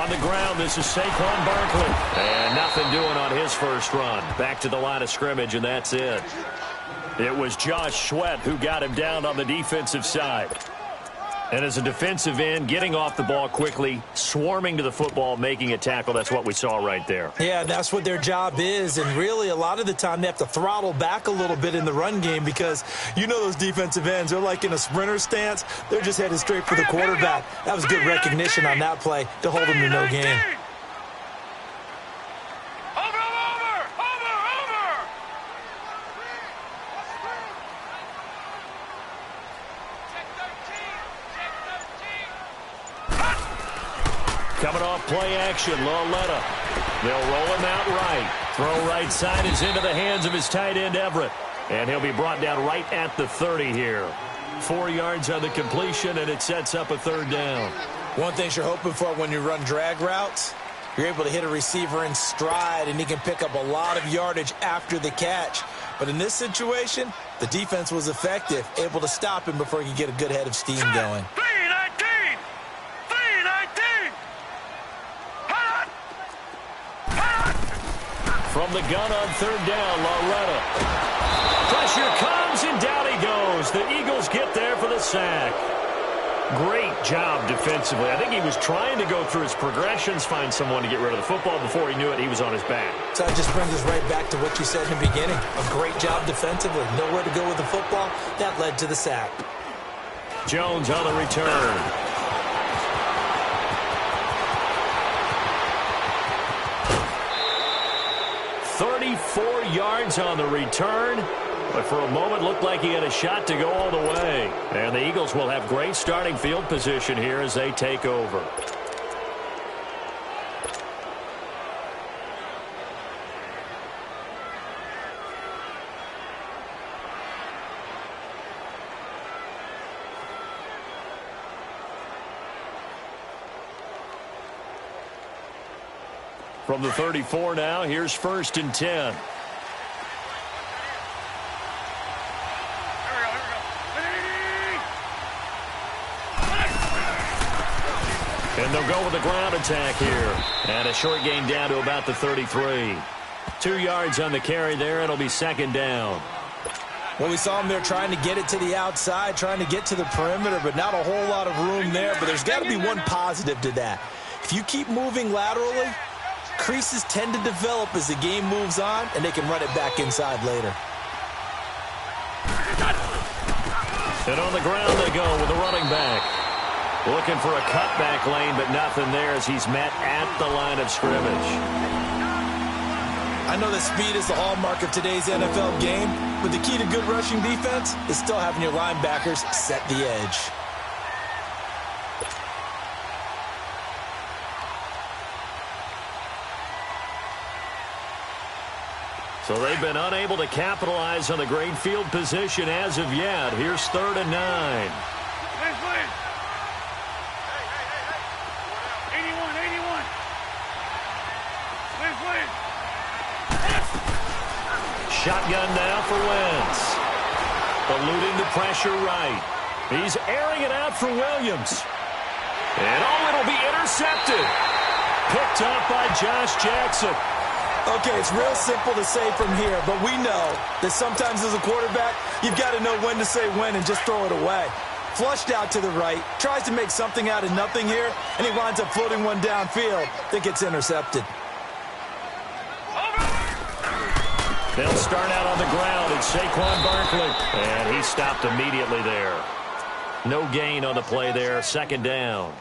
On the ground, this is Saquon Barkley. And nothing doing on his first run. Back to the line of scrimmage, and that's it. It was Josh Sweat who got him down on the defensive side. And as a defensive end, getting off the ball quickly, swarming to the football, making a tackle, that's what we saw right there. Yeah, that's what their job is. And really, a lot of the time, they have to throttle back a little bit in the run game because you know those defensive ends, they're like in a sprinter stance. They're just headed straight for the quarterback. That was good recognition on that play to hold them to no gain. Coming off play action, Loletta. They'll roll him out right. Throw right side is into the hands of his tight end, Everett. And he'll be brought down right at the 30 here. 4 yards on the completion, and it sets up a third down. One thing you're hoping for when you run drag routes, you're able to hit a receiver in stride, and he can pick up a lot of yardage after the catch. But in this situation, the defense was effective, able to stop him before he could get a good head of steam going. From the gun on third down, Loretta. Pressure comes, and down he goes. The Eagles get there for the sack. Great job defensively. I think he was trying to go through his progressions, find someone to get rid of the football. Before he knew it, he was on his back. So that just brings us right back to what you said in the beginning. A great job defensively. Nowhere to go with the football. That led to the sack. Jones on the return. 34 yards on the return, but for a moment looked like he had a shot to go all the way. And the Eagles will have great starting field position here as they take over. From the 34 now, here's 1st and 10. And they'll go with the ground attack here. And a short gain down to about the 33. 2 yards on the carry there. It'll be 2nd down. Well, we saw him there trying to get it to the outside, trying to get to the perimeter, but not a whole lot of room there. But there's got to be one positive to that. If you keep moving laterally, creases tend to develop as the game moves on, and they can run it back inside later. And on the ground they go with the running back. Looking for a cutback lane, but nothing there as he's met at the line of scrimmage. I know that speed is the hallmark of today's NFL game, but the key to good rushing defense is still having your linebackers set the edge. So they've been unable to capitalize on the great field position as of yet. Here's 3rd and 9. Please, please. Hey, 81. Please, please. Shotgun now for Wentz. Eluding the pressure right. He's airing it out for Williams. And it'll be intercepted. Picked up by Josh Jackson. Okay, it's real simple to say from here, but we know that sometimes as a quarterback, you've got to know when to say when and just throw it away. Flushed out to the right, tries to make something out of nothing here, and he winds up floating one downfield that gets intercepted. They'll start out on the ground. It's Saquon Barkley, and he stopped immediately there. No gain on the play there, 2nd down.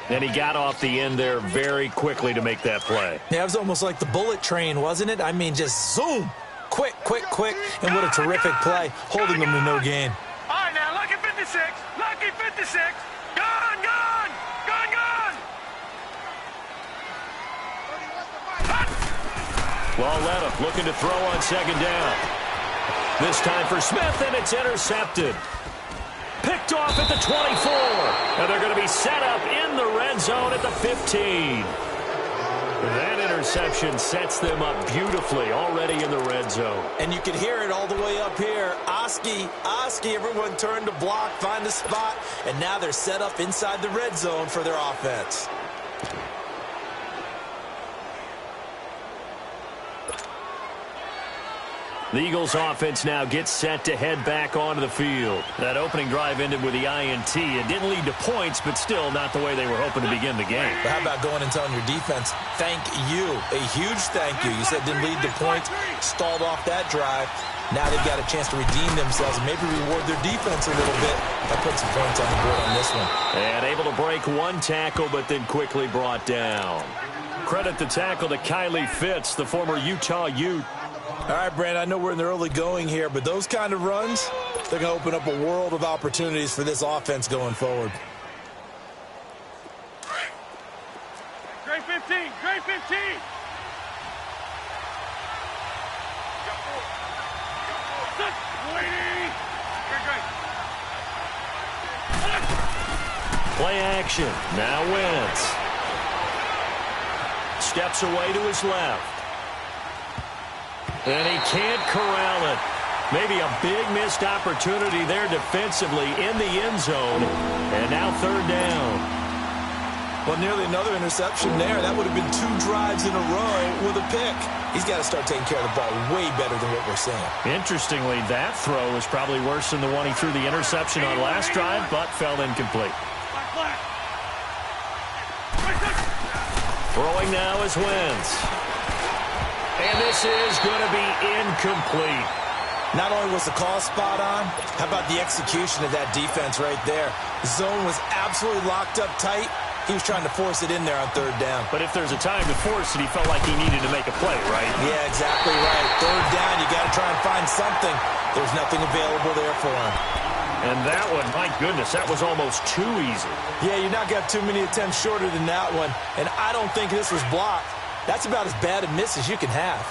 And he got off the end there very quickly to make that play. Yeah, it was almost like the bullet train, wasn't it? I mean, just zoom. Quick. And what a terrific play, holding them to no gain. All right, now, lucky 56. Lucky 56. Gone. Loletta looking to throw on 2nd down. This time for Smith, and it's intercepted. Picked off at the 24. And they're going to be set up in the red zone at the 15. That interception sets them up beautifully already in the red zone. And you can hear it all the way up here. Oski, everyone turned to block, find a spot, and now they're set up inside the red zone for their offense. The Eagles offense now gets set to head back onto the field. That opening drive ended with the INT. It didn't lead to points, but still not the way they were hoping to begin the game. But how about going and telling your defense, thank you, a huge thank you. You said didn't lead to points, stalled off that drive. Now they've got a chance to redeem themselves and maybe reward their defense a little bit by putting some points on the board on this one. And able to break one tackle, but then quickly brought down. Credit the tackle to Kylie Fitz, the former Utah Ute. All right, Brandon, I know we're in the early going here, but those kind of runs, they're going to open up a world of opportunities for this offense going forward. Great 15, great 15. Play action. Now Wentz. Steps away to his left. And he can't corral it. Maybe a big missed opportunity there defensively in the end zone. And now third down. Well, nearly another interception there. That would have been 2 drives in a row with a pick. He's got to start taking care of the ball way better than what we're seeing. Interestingly, that throw was probably worse than the one he threw the interception on last drive, but fell incomplete. Throwing now is Wentz. And this is going to be incomplete. Not only was the call spot on, how about the execution of that defense right there? The zone was absolutely locked up tight. He was trying to force it in there on third down. But if there's a time to force it, he felt like he needed to make a play, right? Yeah, exactly right. Third down, you got to try and find something. There's nothing available there for him. And that one, my goodness, that was almost too easy. Yeah, you're not got too many attempts shorter than that one. And I don't think this was blocked. That's about as bad a miss as you can have.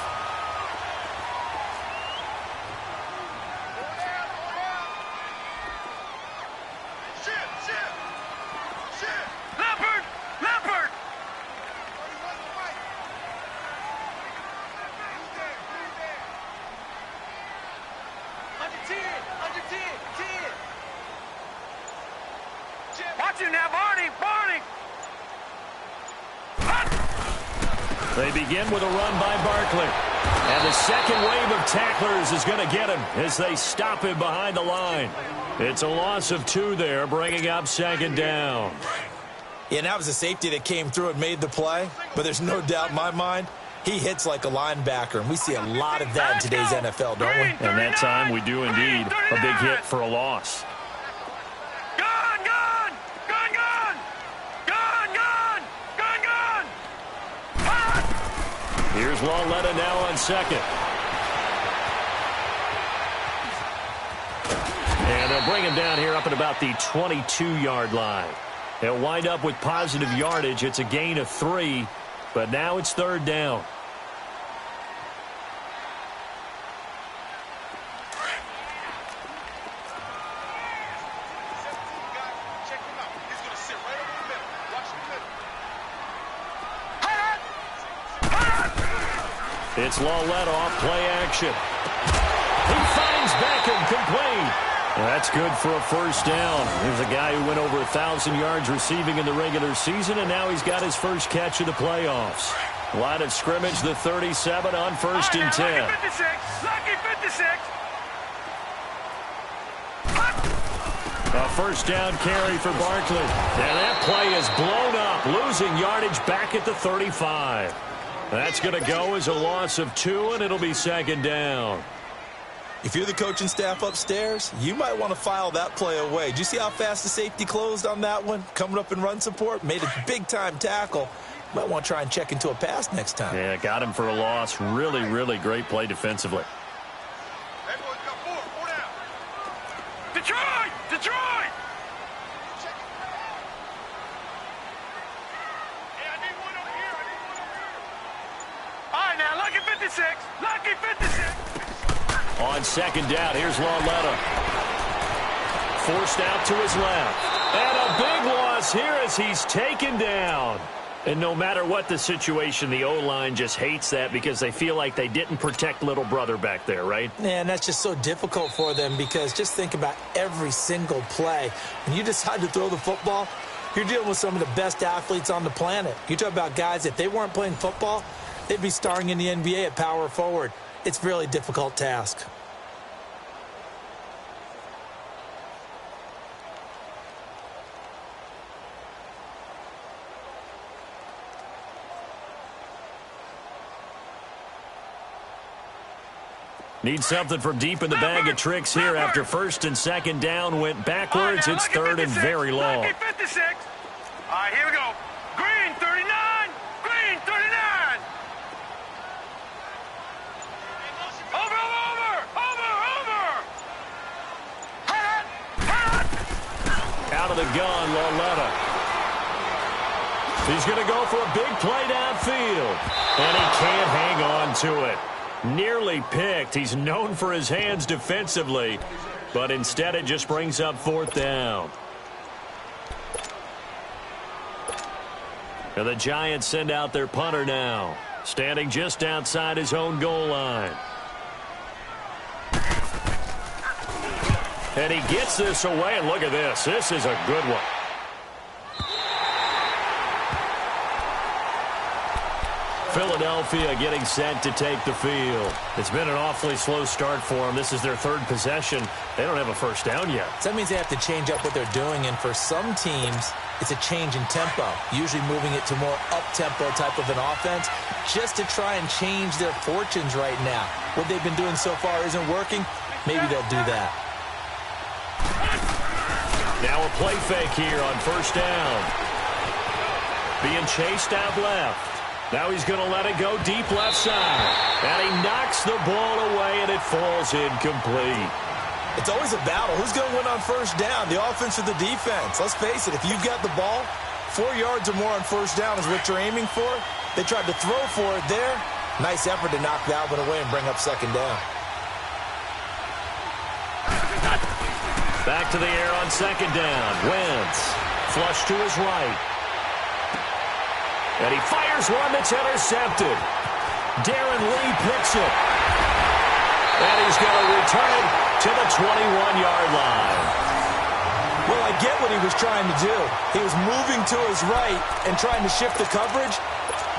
They begin with a run by Barkley. And the second wave of tacklers is going to get him as they stop him behind the line. It's a loss of 2 there, bringing up second down. Yeah, and that was a safety that came through and made the play. But there's no doubt in my mind, he hits like a linebacker. And we see a lot of that in today's NFL, don't we? And that time we do indeed. A big hit for a loss. Here's Lawletta now on second. And they'll bring him down here up at about the 22-yard line. They'll wind up with positive yardage. It's a gain of 3, but now it's third down. It's Lawletta off play action. He finds Beckham complete. That's good for a first down. There's a guy who went over 1,000 yards receiving in the regular season, and now he's got his first catch of the playoffs. Line of scrimmage, the 37 on first and 10. Lucky 56. Lucky 56. A first down carry for Barkley. And that play is blown up, losing yardage back at the 35. That's going to go as a loss of 2, and it'll be second down. If you're the coaching staff upstairs, you might want to file that play away. Did you see how fast the safety closed on that one? Coming up in run support, made a big-time tackle. Might want to try and check into a pass next time. Yeah, got him for a loss. Really, really great play defensively. Detroit! Detroit! All right, now, lucky 56. Lucky 56. On second down, here's Lawletta. Forced out to his left. And a big loss here as he's taken down. And no matter what the situation, the O-line just hates that because they feel like they didn't protect little brother back there, right? And that's just so difficult for them because just think about every single play. When you decide to throw the football, you're dealing with some of the best athletes on the planet. You talk about guys, if they weren't playing football, they'd be starring in the NBA at power forward. it's a really difficult task. Need something from deep in the bag of tricks here after first and second down went backwards. It's third and very long. Lucky 56. All right, here we go. Green 39. Green 39. Over. Out of the gun, Loletta. He's going to go for a big play downfield. And he can't hang on to it. Nearly picked. He's known for his hands defensively, but instead it just brings up fourth down. And the Giants send out their punter now, standing just outside his own goal line. And he gets this away, and look at this. This is a good one. Philadelphia getting set to take the field. It's been an awfully slow start for them. This is their third possession. They don't have a first down yet. So that means they have to change up what they're doing, and for some teams, it's a change in tempo, usually moving it to more up-tempo type of an offense, just to try and change their fortunes right now. What they've been doing so far isn't working. Maybe they'll do that. Now a play fake here on first down. Being chased out left. Now he's going to let it go deep left side. And he knocks the ball away, and it falls incomplete. It's always a battle. Who's going to win on first down, the offense or the defense? Let's face it, if you've got the ball, 4 yards or more on first down is what you're aiming for. They tried to throw for it there. Nice effort to knock that one away and bring up second down. Back to the air on second down. Wentz, flush to his right. And he fires one that's intercepted. Darren Lee picks it. And he's going to return it to the 21-yard line. Well, I get what he was trying to do. He was moving to his right and trying to shift the coverage,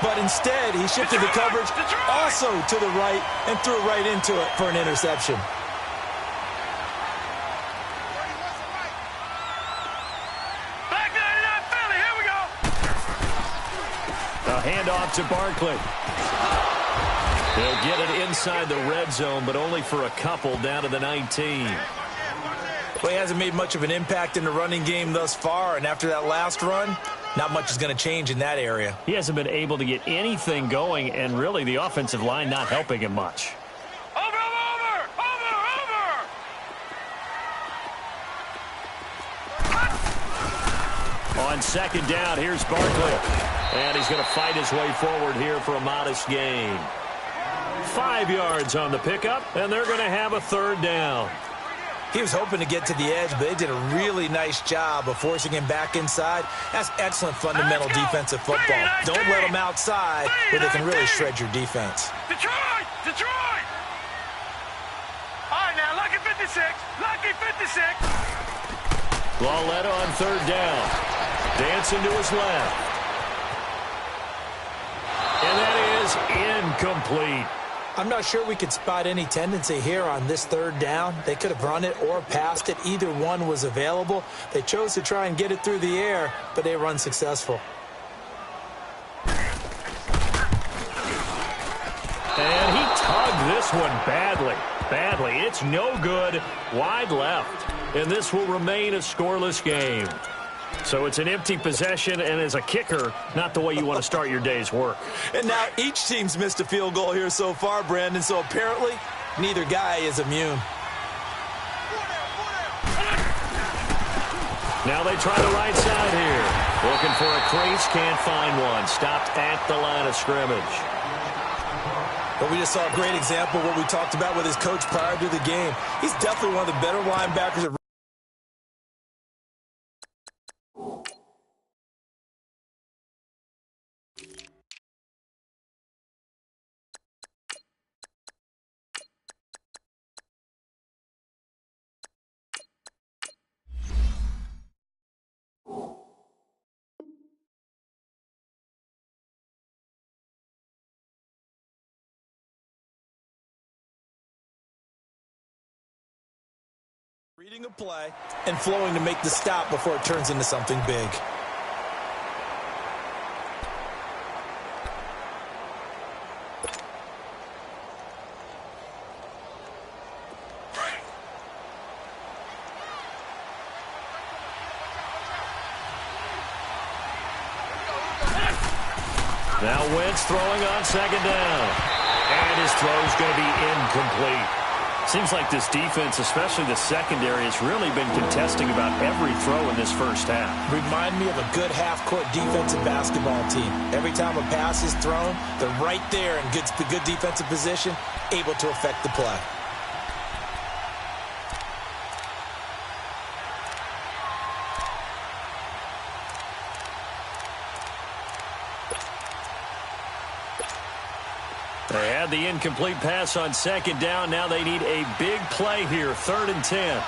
but instead he shifted the coverage also to the right and threw right into it for an interception. Handoff to Barkley. They'll get it inside the red zone, but only for a couple down to the 19. Well, he hasn't made much of an impact in the running game thus far, and after that last run, not much is going to change in that area. He hasn't been able to get anything going, and really the offensive line not helping him much. Over. On second down, here's Barkley. And he's going to fight his way forward here for a modest gain. 5 yards on the pickup, and they're going to have a third down. He was hoping to get to the edge, but they did a really nice job of forcing him back inside. That's excellent fundamental defensive football. Don't let them outside where they can really shred your defense. Detroit! All right, now, lucky 56. Lucky 56. Loletta on third down. Dancing to his left. And that is incomplete. I'm not sure we could spot any tendency here on this third down. They could have run it or passed it. Either one was available. They chose to try and get it through the air, but they were unsuccessful. And he tugged this one badly. It's no good. Wide left. And this will remain a scoreless game. So it's an empty possession, and as a kicker, not the way you want to start your day's work. And now each team's missed a field goal here so far, Brandon, so apparently neither guy is immune. Now they try the right side here. Looking for a crease, can't find one. Stopped at the line of scrimmage. But we just saw a great example of what we talked about with his coach prior to the game. He's definitely one of the better linebackers. Reading a play and flowing to make the stop before it turns into something big. Now Wentz throwing on second down. And his throw is going to be incomplete. Seems like this defense, especially the secondary, has really been contesting about every throw in this first half. Remind me of a good half-court defensive basketball team. Every time a pass is thrown, they're right there in good defensive position, able to affect the play. They had the incomplete pass on second down. Now they need a big play here, 3rd and 10.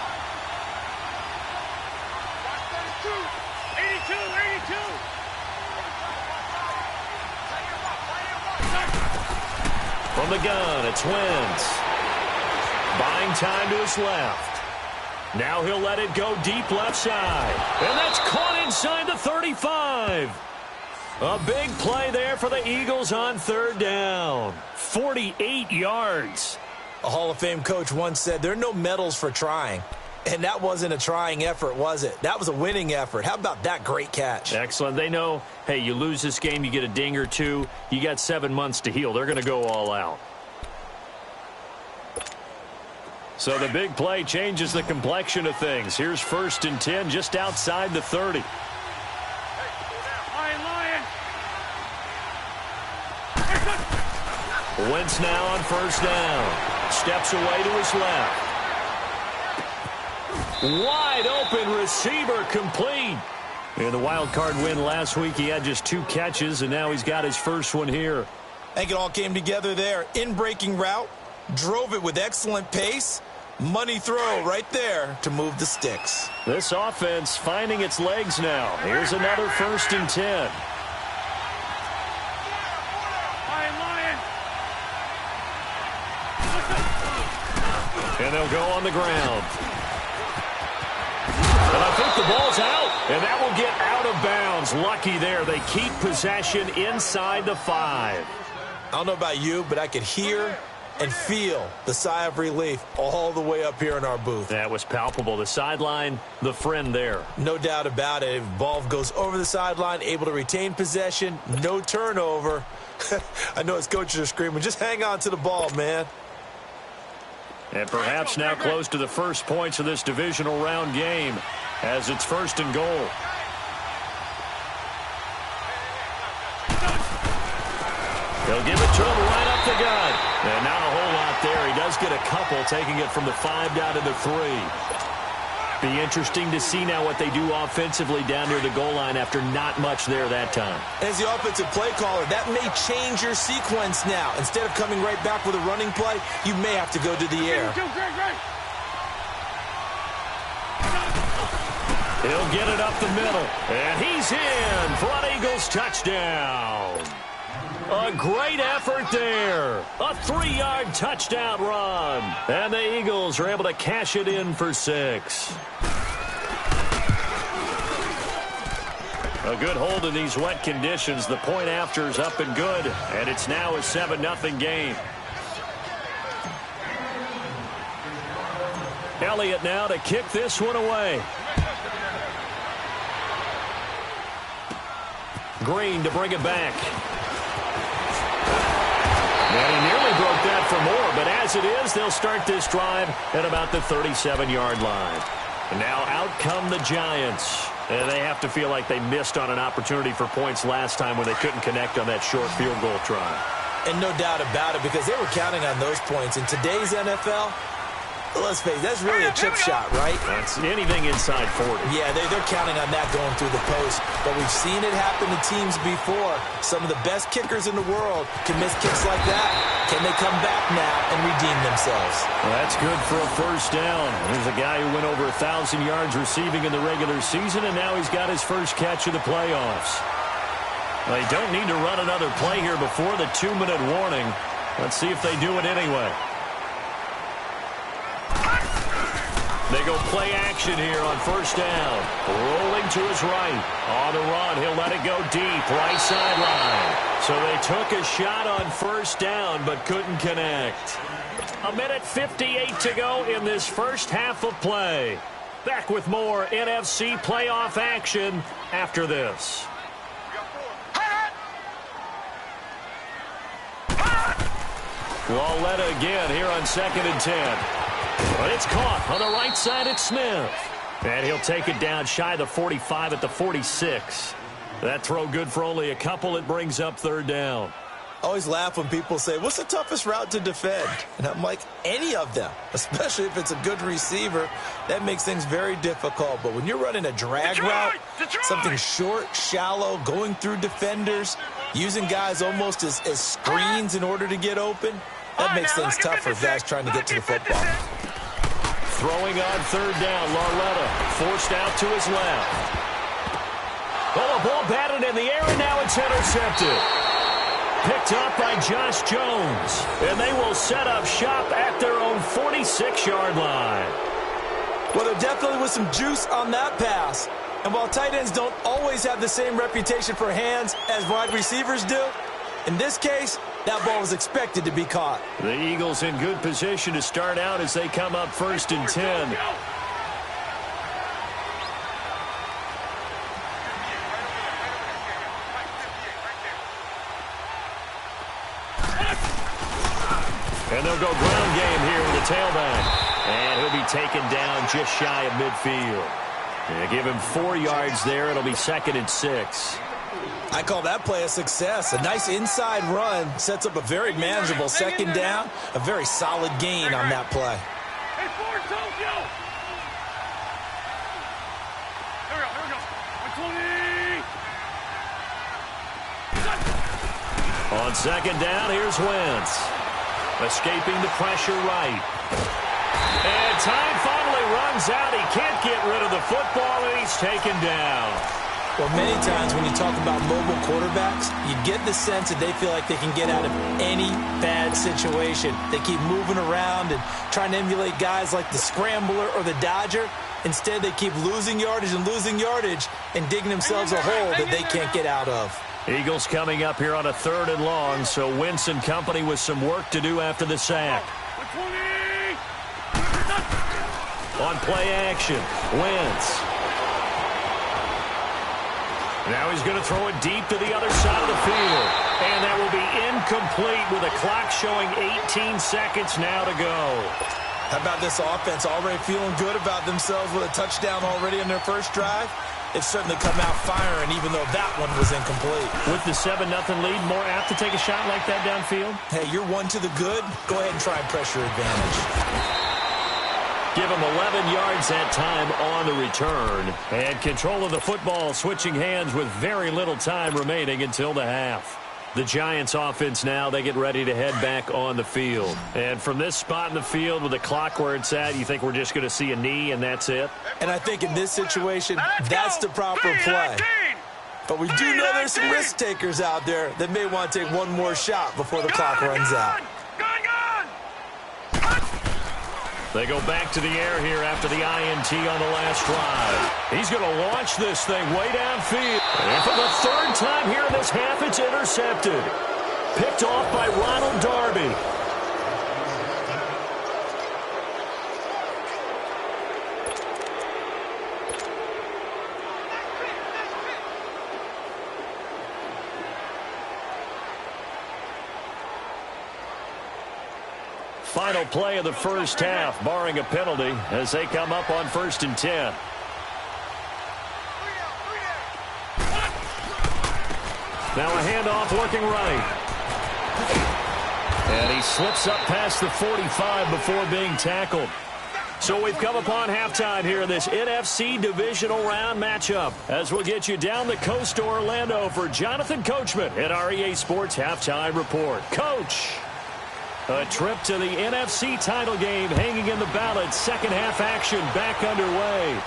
82, 82. From the gun, it's Wentz. Buying time to his left. Now he'll let it go deep left side. And that's caught inside the 35. A big play there for the Eagles on 3rd down. 48 yards. A Hall of Fame coach once said, there are no medals for trying. And that wasn't a trying effort, was it? That was a winning effort. How about that great catch? Excellent. They know, hey, you lose this game, you get a ding or two. You got 7 months to heal. They're going to go all out. So the big play changes the complexion of things. Here's 1st and 10 just outside the 30. Wentz now on 1st down. Steps away to his left. Wide open receiver complete. In the wild card win last week, he had just 2 catches, and now he's got his first one here. I think it all came together there. In-breaking route, drove it with excellent pace. Money throw right there to move the sticks. This offense finding its legs now. Here's another 1st and 10. And they'll go on the ground. And I think the ball's out. And that will get out of bounds. Lucky there. They keep possession inside the 5. I don't know about you, but I could hear and feel the sigh of relief all the way up here in our booth. That was palpable. The sideline, the friend there. No doubt about it. If the ball goes over the sideline, able to retain possession, no turnover. I know his coaches are screaming, just hang on to the ball, man. And perhaps now close to the first points of this divisional round game as it's 1st and goal. They'll give it to him right up the gut. And not a whole lot there. He does get a couple, taking it from the 5 down to the 3. Be interesting to see now what they do offensively down near the goal line after not much there that time. As the offensive play caller, that may change your sequence now. Instead of coming right back with a running play, you may have to go to the air. He'll get it up the middle. And he's in for an Eagles touchdown. A great effort there. A 3-yard touchdown run. And the Eagles are able to cash it in for 6. A good hold in these wet conditions. The point after is up and good. And it's now a 7-0 game. Elliott now to kick this one away. Green to bring it back. And he nearly broke that for more, but as it is, they'll start this drive at about the 37-yard line. And now out come the Giants. And they have to feel like they missed on an opportunity for points last time when they couldn't connect on that short field goal try. And no doubt about it, because they were counting on those points. In today's NFL, let's face it, that's really a chip shot, right? That's anything inside 40. Yeah, they're counting on that going through the post. But we've seen it happen to teams before. Some of the best kickers in the world can miss kicks like that. Can they come back now and redeem themselves? Well, that's good for a 1st down. There's a guy who went over 1,000 yards receiving in the regular season, and now he's got his first catch of the playoffs. They don't need to run another play here before the 2-minute warning. Let's see if they do it anyway. They go play action here on first down. Rolling to his right. On the run, he'll let it go deep, right sideline. So they took a shot on first down, but couldn't connect. 1:58 to go in this first half of play. Back with more NFC playoff action after this. Walletta again here on 2nd and 10. But it's caught on the right side at Smith. And he'll take it down shy of the 45 at the 46. That throw good for only a couple. It brings up 3rd down. I always laugh when people say, what's the toughest route to defend? And I'm like, any of them, especially if it's a good receiver. That makes things very difficult. But when you're running a drag route, something short, shallow, going through defenders, using guys almost as screens in order to get open, that makes things tough for guys trying to get to the football. Throwing on 3rd down, Larletta forced out to his left. Oh, a ball batted in the air, and now it's intercepted. Picked up by Josh Jones. And they will set up shop at their own 46-yard line. Well, there definitely was some juice on that pass. And while tight ends don't always have the same reputation for hands as wide receivers do, in this case, that ball was expected to be caught. The Eagles in good position to start out as they come up 1st and 10. And they'll go ground game here with the tailback. And he'll be taken down just shy of midfield. And give him 4 yards there. It'll be 2nd and 6. I call that play a success. A nice inside run sets up a very manageable 2nd down. A very solid gain on that play. Hey, forward, Tokyo! Here we go. 120! On 2nd down, here's Wentz. Escaping the pressure right. And time finally runs out. He can't get rid of the football, and he's taken down. Well, many times when you talk about mobile quarterbacks, you get the sense that they feel like they can get out of any bad situation. They keep moving around and trying to emulate guys like the Scrambler or the Dodger. Instead, they keep losing yardage and digging themselves a hole that they can't get out of. Eagles coming up here on a 3rd and long, so Wentz and company with some work to do after the sack. On play action, Wentz. Now he's going to throw it deep to the other side of the field. And that will be incomplete with a clock showing 18 seconds now to go. How about this offense already feeling good about themselves with a touchdown already in their first drive? They've certainly come out firing, even though that one was incomplete. With the 7-0 lead, more apt to take a shot like that downfield? Hey, you're one to the good. Go ahead and try and pressure advantage. Give him 11 yards that time on the return. And control of the football switching hands with very little time remaining until the half. The Giants offense now, they get ready to head back on the field. And from this spot in the field with the clock where it's at, you think we're just going to see a knee and that's it? And I think in this situation, that's the proper play. But we do know there's some risk takers out there that may want to take one more shot before the clock runs out. They go back to the air here after the INT on the last drive. He's going to launch this thing way downfield. And for the 3rd time here in this half, it's intercepted. Picked off by Ronald Darby. Final play of the first half, barring a penalty, as they come up on 1st and 10. Now a handoff looking right. And he slips up past the 45 before being tackled. So we've come upon halftime here in this NFC divisional round matchup, as we'll get you down the coast to Orlando for Jonathan Coachman at our EA Sports Halftime Report. Coach! A trip to the NFC title game hanging in the balance. 2nd half action back underway.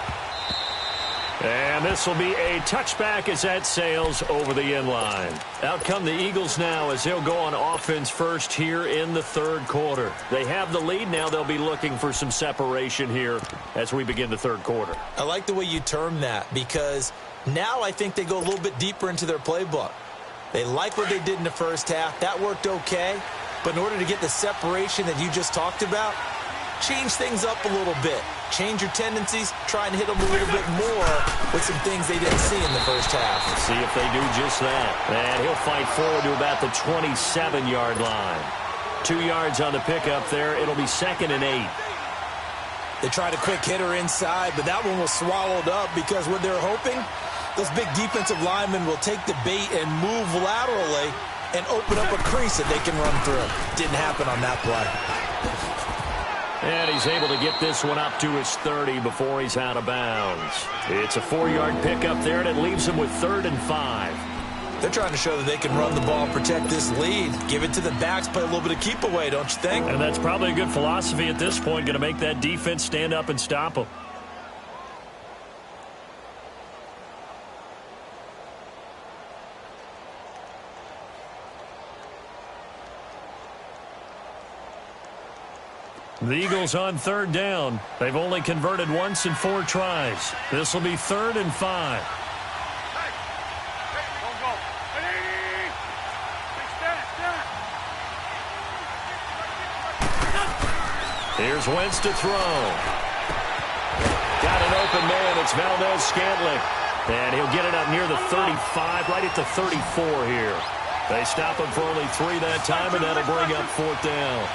And this will be a touchback as that sails over the end line. Out come the Eagles now as they'll go on offense first here in the third quarter. They have the lead now. They'll be looking for some separation here as we begin the third quarter. I like the way you term that because now I think they go a little bit deeper into their playbook. They like what they did in the first half. That worked okay. But in order to get the separation that you just talked about, change things up a little bit. Change your tendencies, try and hit them a little bit more with some things they didn't see in the first half. Let's see if they do just that. And he'll fight forward to about the 27-yard line. 2 yards on the pickup there. It'll be 2nd and 8. They tried a quick hitter inside, but that one was swallowed up because what they're hoping, those big defensive linemen will take the bait and move laterally and open up a crease that they can run through. Didn't happen on that play. And he's able to get this one up to his 30 before he's out of bounds. It's a 4-yard pickup there, and it leaves him with 3rd and 5. They're trying to show that they can run the ball, protect this lead. Give it to the backs, play a little bit of keep away, don't you think? And that's probably a good philosophy at this point, going to make that defense stand up and stop them. The Eagles on 3rd down. They've only converted once in 4 tries. This will be 3rd and 5. Here's Wentz to throw. Got an open man. It's Valdez-Scantling. And he'll get it up near the 35, right at the 34 here. They stop him for only 3 that time, and that'll bring up 4th down.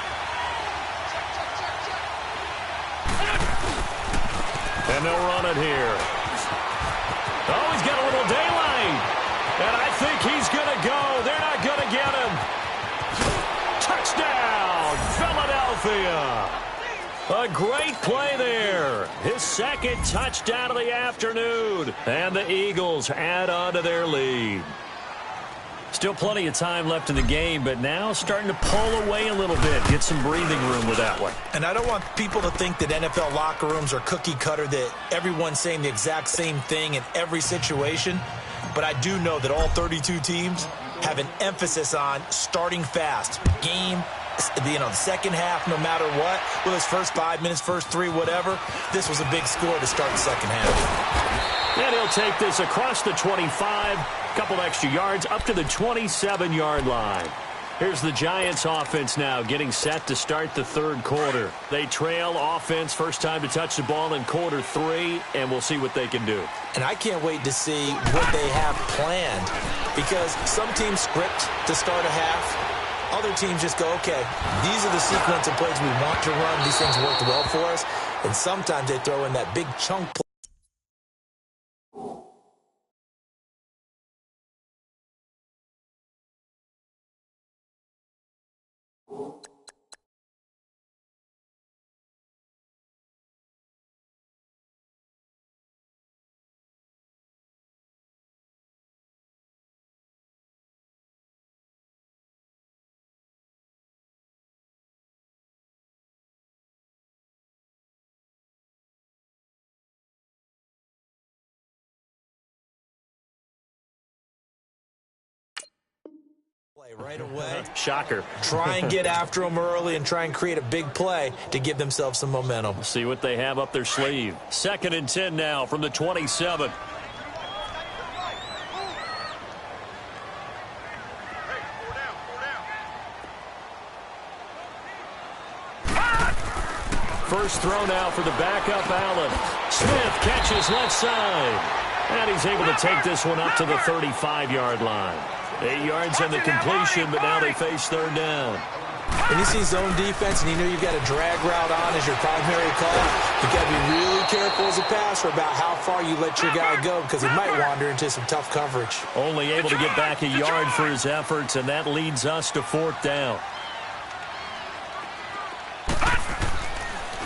And they'll run it here. Oh, he's got a little daylight. And I think he's going to go. They're not going to get him. Touchdown, Philadelphia. A great play there. His 2nd touchdown of the afternoon. And the Eagles add on to their lead. Still plenty of time left in the game, but now starting to pull away a little bit. Get some breathing room with that one. And I don't want people to think that NFL locker rooms are cookie cutter, that everyone's saying the exact same thing in every situation. But I do know that all 32 teams have an emphasis on starting fast. Game, the second half, no matter what, with his first 5 minutes, first 3, whatever, this was a big score to start the second half. And he'll take this across the 25, couple extra yards, up to the 27-yard line. Here's the Giants offense now getting set to start the third quarter. They trail offense, first time to touch the ball in quarter 3, and we'll see what they can do. And I can't wait to see what they have planned, because some teams script to start a half. Other teams just go, okay, these are the sequence of plays we want to run. These things worked well for us. And sometimes they throw in that big chunk play. Right away. Shocker. Try and get after them early and try and create a big play to give themselves some momentum. See what they have up their sleeve. 2nd and 10 now from the 27. First throw now for the backup Allen. Smith catches left side. And he's able to take this one up to the 35-yard line. 8 yards on the completion, but now they face third down. When you see zone defense and you know you've got a drag route on as your primary call, you've got to be really careful as a passer about how far you let your guy go, because he might wander into some tough coverage. Only able to get back a yard for his efforts, and that leads us to 4th down.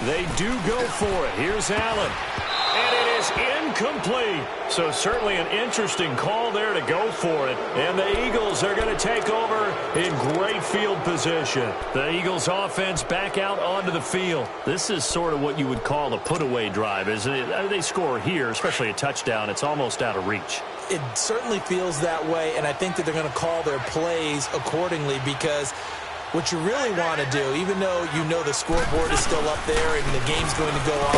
They do go for it. Here's Allen. And it is incomplete. So certainly an interesting call there to go for it. And the Eagles are going to take over in great field position. The Eagles offense back out onto the field. This is sort of what you would call a put-away drive, isn't it? They score here, especially a touchdown. It's almost out of reach. It certainly feels that way, and I think that they're going to call their plays accordingly, because what you really want to do, even though you know the scoreboard is still up there and the game's going to go on,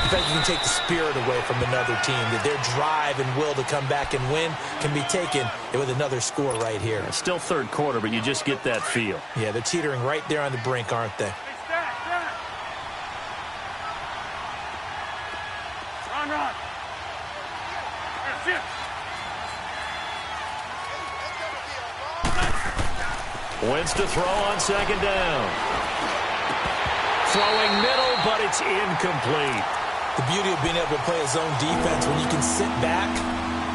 in fact, you can take the spirit away from another team, that their drive and will to come back and win can be taken with another score right here. It's still third quarter, but you just get that feel. Yeah, they're teetering right there on the brink, aren't they? Run. Wins to throw on second down. Throwing middle, but it's incomplete. The beauty of being able to play a zone defense, when you can sit back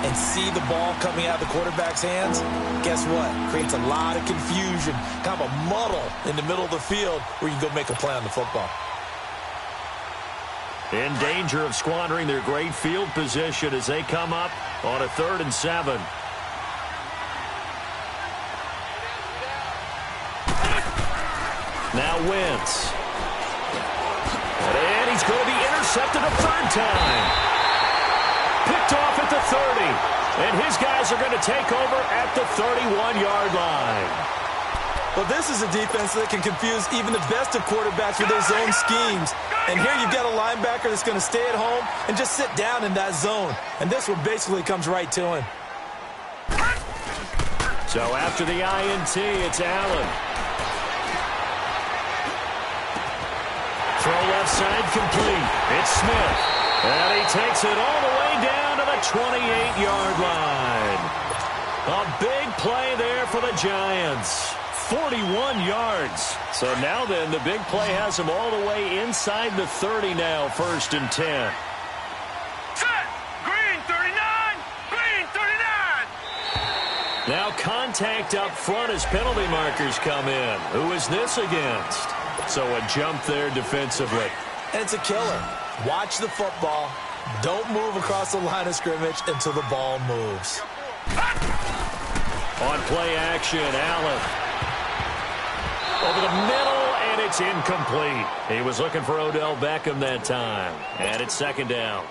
and see the ball coming out of the quarterback's hands, guess what? Creates a lot of confusion, kind of a muddle in the middle of the field where you can go make a play on the football. In danger of squandering their great field position as they come up on a 3rd and 7. Now Wentz. And he's going to be intercepted a 3rd time. Picked off at the 30. And his guys are going to take over at the 31-yard line. Well, this is a defense that can confuse even the best of quarterbacks with their zone schemes. And here you've got a linebacker that's going to stay at home and just sit down in that zone. And this one basically comes right to him. So after the INT, it's Allen. Throw left side complete. It's Smith. And he takes it all the way down to the 28-yard line. A big play there for the Giants. 41 yards. So now then, the big play has him all the way inside the 30 now, 1st and 10. Set. Green 39. Green 39. Now contact up front as penalty markers come in. Who is this against? So a jump there defensively. And it's a killer. Watch the football. Don't move across the line of scrimmage until the ball moves. On play action, Allen. Over the middle, and it's incomplete. He was looking for Odell Beckham that time. And it's 2nd down.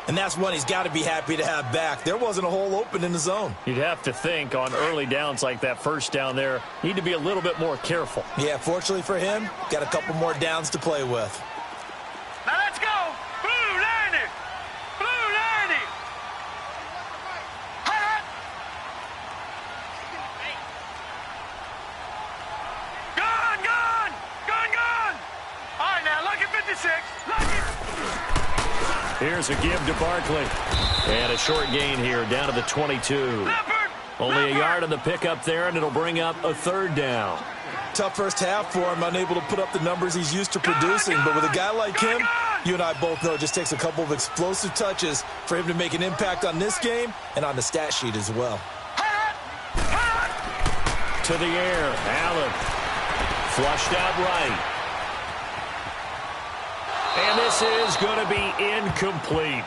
And that's one he's got to be happy to have back. There wasn't a hole open in the zone. You'd have to think on early downs like that 1st down there, need to be a little bit more careful. Yeah, fortunately for him, got a couple more downs to play with. Now let's go. Blue 90. Blue 90. Hot. Gun. All right, now look at 56. Look it. Here's a give to Barkley. And a short gain here down to the 22. Only a yard on the pickup there, and it'll bring up a 3rd down. Tough first half for him, unable to put up the numbers he's used to producing. But with a guy like him, you and I both know it just takes a couple of explosive touches for him to make an impact on this game and on the stat sheet as well. To the air, Allen. Flushed out right. And this is going to be incomplete.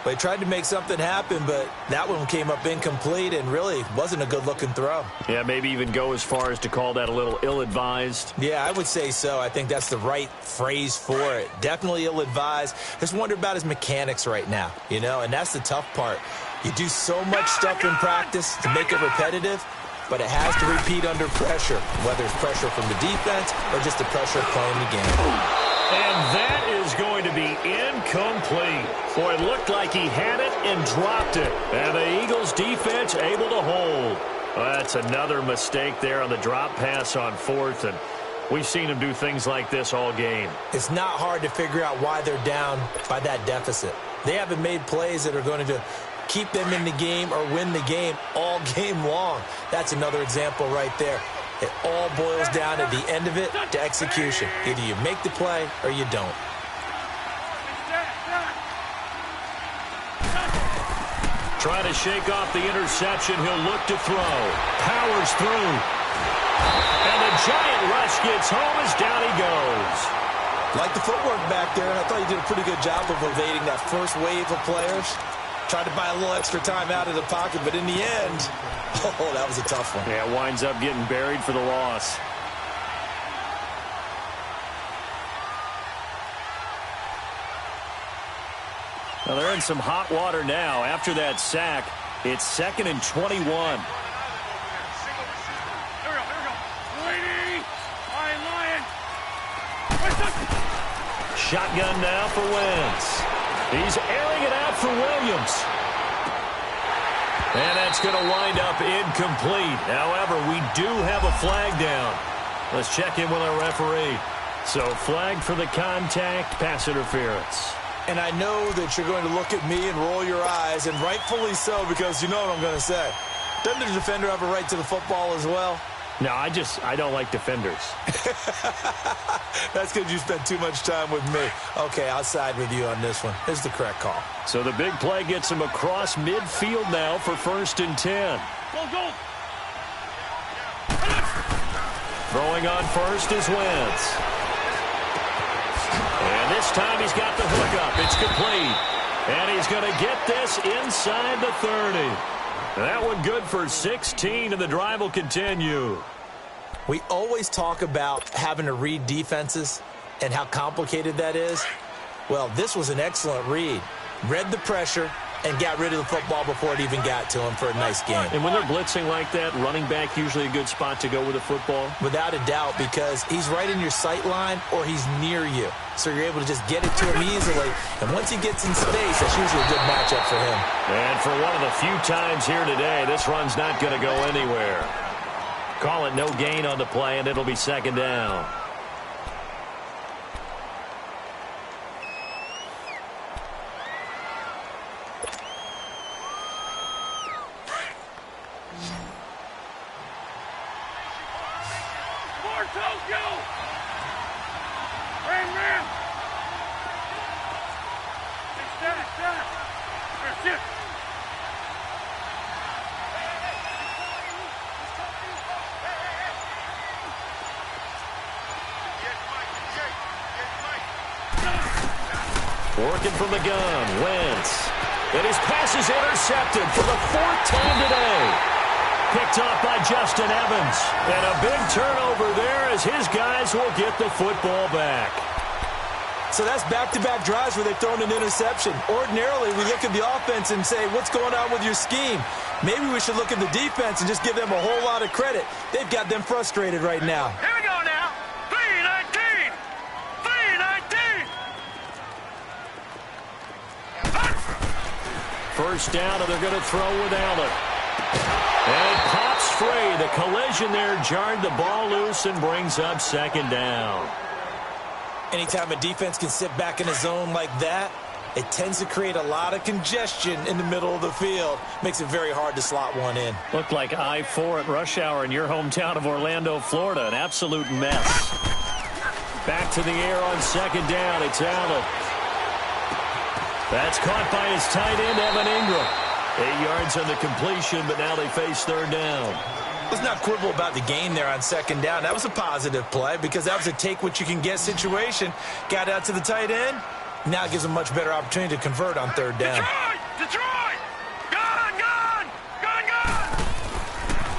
They tried to make something happen, but that one came up incomplete and really wasn't a good-looking throw. Yeah, maybe even go as far as to call that a little ill-advised. Yeah, I would say so. I think that's the right phrase for it. Definitely ill-advised. Just wonder about his mechanics right now, and that's the tough part. You do so much stuff in practice to make it repetitive, but it has to repeat under pressure, whether it's pressure from the defense or just the pressure of playing the game. And that is going to be incomplete. Boy, it looked like he had it and dropped it. And the Eagles defense able to hold. Well, that's another mistake there on the drop pass on 4th. And we've seen him do things like this all game. It's not hard to figure out why they're down by that deficit. They haven't made plays that are going to keep them in the game or win the game all game long. That's another example right there. It all boils down at the end of it to execution. Either you make the play or you don't. Trying to shake off the interception. He'll look to throw. Powers through. And the giant rush gets home as down he goes. Like the footwork back there, and I thought he did a pretty good job of evading that first wave of players. Tried to buy a little extra time out of the pocket, but in the end, oh, that was a tough one. Yeah, winds up getting buried for the loss. Well, they're in some hot water now. After that sack, it's 2nd and 21. Shotgun now for Wentz. He's airing it out for Williams. And that's going to wind up incomplete. However, we do have a flag down. Let's check in with our referee. So, flag for the contact, pass interference. And I know that you're going to look at me and roll your eyes, and rightfully so, because you know what I'm going to say. Doesn't the defender have a right to the football as well? No, I don't like defenders. That's because you spent too much time with me. Okay, I'll side with you on this one. Here's the correct call. So the big play gets him across midfield now for 1st and 10. Go. Throwing on first is Wentz. And this time he's got the hook up. It's complete. And he's going to get this inside the 30. That one good for 16, and the drive will continue. We always talk about having to read defenses and how complicated that is. Well, this was an excellent read. Read the pressure and got rid of the football before it even got to him for a nice game. And when they're blitzing like that, running back usually a good spot to go with the football? Without a doubt, because he's right in your sight line or he's near you. So you're able to just get it to him easily. And once he gets in space, that's usually a good matchup for him. And for one of the few times here today, this run's not going to go anywhere. Call it no gain on the play, and it'll be 2nd down. Working from the gun, Wentz. And his pass is intercepted for the 4th time today. Picked off by Justin Evans. And a big turnover there as his guys will get the football back. So that's back-to-back drives where they've thrown an interception. Ordinarily, we look at the offense and say, what's going on with your scheme? Maybe we should look at the defense and just give them a whole lot of credit. They've got them frustrated right now. Here we go now. 3-19. 3-19. First down, and they're going to throw with Allen. And it pops free. The collision there jarred the ball loose and brings up 2nd down. Anytime a defense can sit back in a zone like that, it tends to create a lot of congestion in the middle of the field. Makes it very hard to slot one in. Looked like I-4 at rush hour in your hometown of Orlando, Florida. An absolute mess. Back to the air on 2nd down. It's Allen. That's caught by his tight end, Evan Ingram. 8 yards on the completion, but now they face 3rd down. Let's not quibble about the gain there on 2nd down. That was a positive play because that was a take-what-you-can-get situation. Got out to the tight end. Now it gives them a much better opportunity to convert on 3rd down. Detroit! Gun!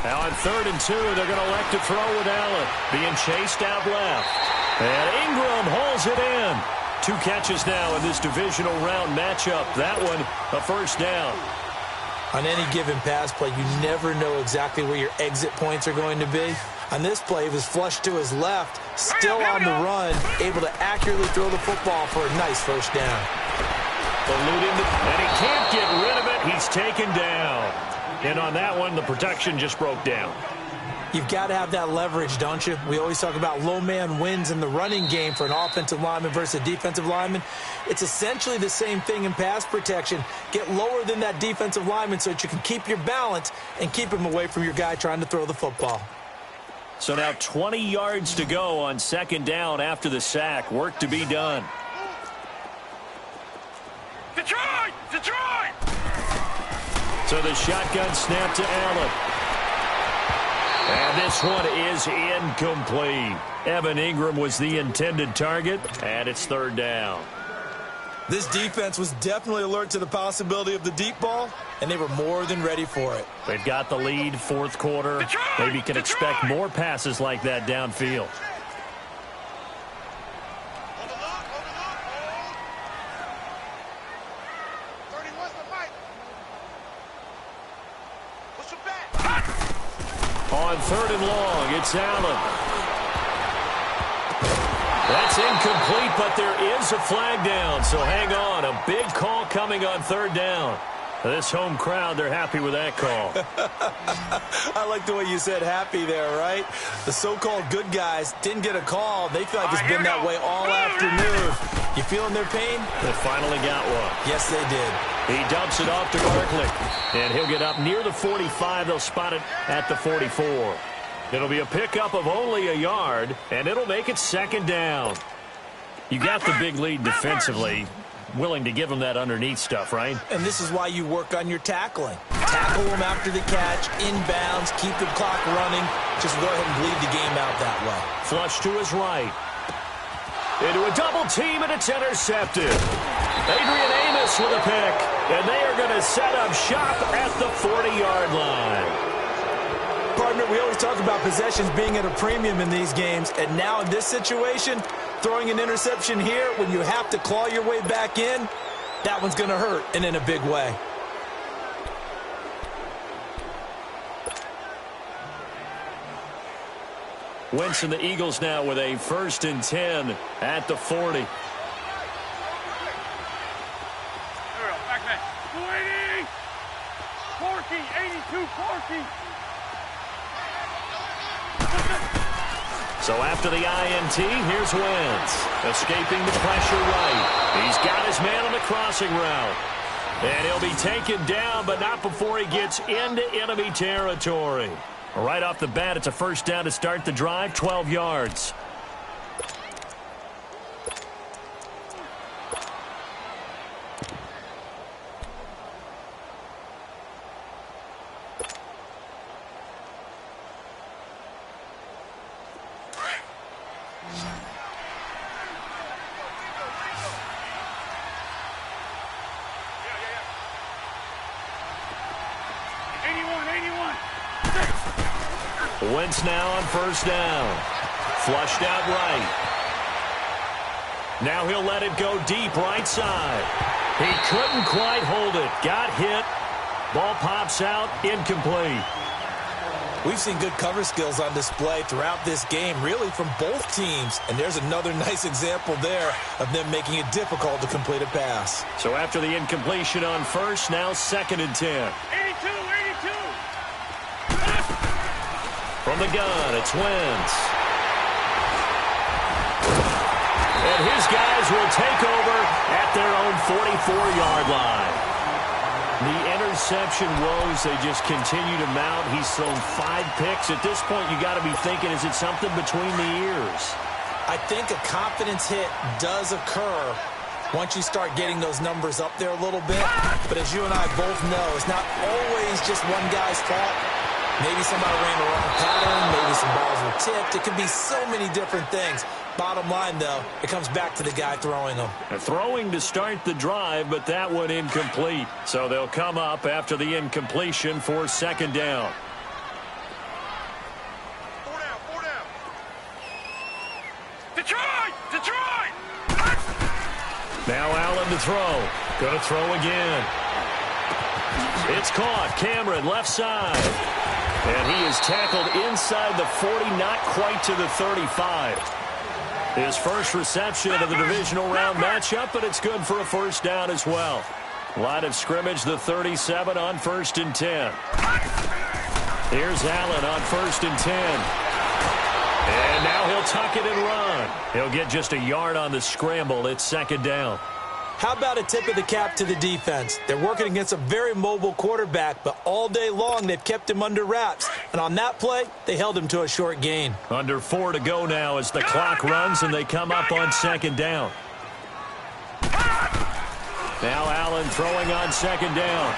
Now on 3rd and 2, they're going to elect to throw with Allen. Being chased out left. And Ingram hauls it in. 2 catches now in this divisional round matchup. That one, a 1st down. On any given pass play, you never know exactly where your exit points are going to be. On this play, he was flushed to his left, still on the run, able to accurately throw the football for a nice 1st down. Eluding, and he can't get rid of it. He's taken down. And on that one, the protection just broke down. You've got to have that leverage, don't you? We always talk about low man wins in the running game for an offensive lineman versus a defensive lineman. It's essentially the same thing in pass protection. Get lower than that defensive lineman so that you can keep your balance and keep him away from your guy trying to throw the football. So now 20 yards to go on 2nd down after the sack. Work to be done. Detroit! Detroit! 3 So the shotgun snap to Allen. And he gets it And this one is incomplete. Evan Ingram was the intended target, and it's third down. This defense was definitely alert to the possibility of the deep ball, and they were more than ready for it. They've got the lead, fourth quarter. Maybe can expect more passes like that downfield. On third and long, it's Allen. That's incomplete, but there is a flag down, so hang on. A big call coming on third down. This home crowd, they're happy with that call. I like the way you said happy there, right? The so-called good guys didn't get a call. They feel like it's been that way all afternoon. You feeling their pain? They finally got one. Yes, they did. He dumps it off to Barkley, and he'll get up near the 45. They'll spot it at the 44. It'll be a pickup of only a yard, and it'll make it second down. You got the big lead defensively. Willing to give them that underneath stuff, right? And this is why you work on your tackling. Tackle them after the catch, inbounds, keep the clock running. Just go ahead and bleed the game out that way. Flush to his right. Into a double team, and it's intercepted. Adrian Amos with a pick, and they are going to set up shop at the 40-yard line. Partner, we always talk about possessions being at a premium in these games, and now in this situation, throwing an interception here when you have to claw your way back in, that one's going to hurt, and in a big way. Wentz and the Eagles now with a 1st and 10 at the 40. Here we go, back. 280! Corky, 82, Corky! So after the INT, here's Wentz. Escaping the pressure right. He's got his man on the crossing route. And he'll be taken down, but not before he gets into enemy territory. Right off the bat, it's a first down to start the drive, 12 yards. Wentz now on first down. Flushed out right. Now he'll let it go deep right side. He couldn't quite hold it. Got hit. Ball pops out. Incomplete. We've seen good cover skills on display throughout this game, really from both teams. And there's another nice example there of them making it difficult to complete a pass. So after the incompletion on first, now 2nd and 10. 82! From the gun, it's Wentz. And his guys will take over at their own 44-yard line. The interception woes, they just continue to mount. He's thrown 5 picks. At this point, you got to be thinking, is it something between the ears? I think a confidence hit does occur once you start getting those numbers up there a little bit. But as you and I both know, it's not always just one guy's fault. Maybe somebody ran the wrong pattern. Maybe some balls were tipped. It could be so many different things. Bottom line, though, it comes back to the guy throwing them. Throwing to start the drive, but that one incomplete. So they'll come up after the incompletion for 2nd down. 4 down. Detroit! Now Allen to throw. Going to throw again. It's caught. Cameron, left side. And he is tackled inside the 40, not quite to the 35. His first reception of the divisional round matchup, but it's good for a first down as well. Line of scrimmage, the 37 on 1st and 10. Here's Allen on 1st and 10. And now he'll tuck it and run. He'll get just a yard on the scramble. It's 2nd down. How about a tip of the cap to the defense? They're working against a very mobile quarterback, but all day long they've kept him under wraps. And on that play, they held him to a short gain. Under 4 to go now as the clock runs and they come up on 2nd down. Now Allen throwing on 2nd down.